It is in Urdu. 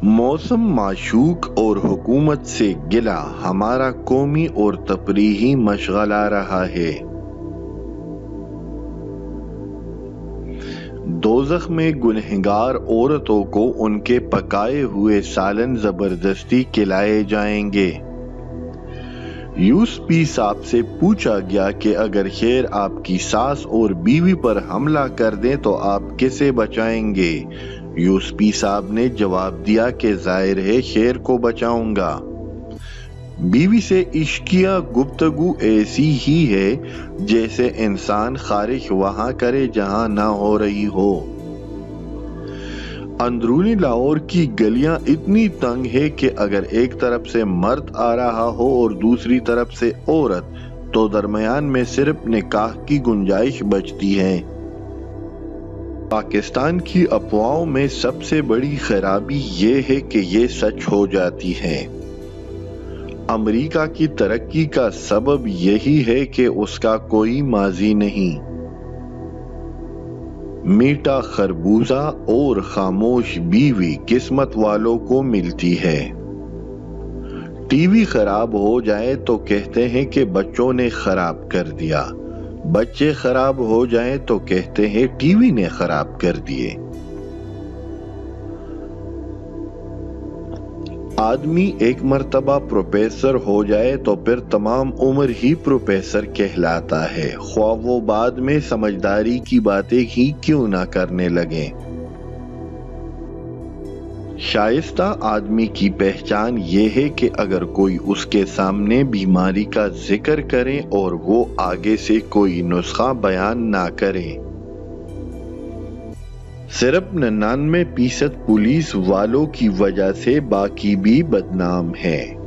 موسم معشوق اور حکومت سے گلہ ہمارا قومی اور تفریحی مشغلہ رہا ہے۔ دوزخ میں گنہگار عورتوں کو ان کے پکائے ہوئے سالن زبردستی کھلائے جائیں گے۔ یوسپی صاحب سے پوچھا گیا کہ اگر شیر آپ کی ساس اور بیوی پر حملہ کر دیں تو آپ کسے بچائیں گے؟ یوسپی صاحب نے جواب دیا کہ ظاہر ہے شیر کو بچاؤں گا۔ بیوی سے عشقیہ گفتگو ایسی ہی ہے جیسے انسان خارش وہاں کرے جہاں نہ ہو رہی ہو۔ اندرونی لاہور کی گلیاں اتنی تنگ ہے کہ اگر ایک طرف سے مرد آ رہا ہو اور دوسری طرف سے عورت تو درمیان میں صرف نکاح کی گنجائش بچتی ہے۔ پاکستان کی افواہوں میں سب سے بڑی خرابی یہ ہے کہ یہ سچ ہو جاتی ہے۔ امریکہ کی ترقی کا سبب یہی ہے کہ اس کا کوئی ماضی نہیں۔ میٹھا خربوزہ اور خاموش بیوی قسمت والوں کو ملتی ہے۔ ٹی وی خراب ہو جائے تو کہتے ہیں کہ بچوں نے خراب کر دیا، بچے خراب ہو جائیں تو کہتے ہیں ٹی وی نے خراب کر دیے۔ آدمی ایک مرتبہ پروفیسر ہو جائے تو پھر تمام عمر ہی پروفیسر کہلاتا ہے، خواہ وہ بعد میں سمجھداری کی باتیں ہی کیوں نہ کرنے لگیں۔ شائستہ آدمی کی پہچان یہ ہے کہ اگر کوئی اس کے سامنے بیماری کا ذکر کرے اور وہ آگے سے کوئی نسخہ بیان نہ کرے۔ صرف 99% پولیس والوں کی وجہ سے باقی بھی بدنام ہیں۔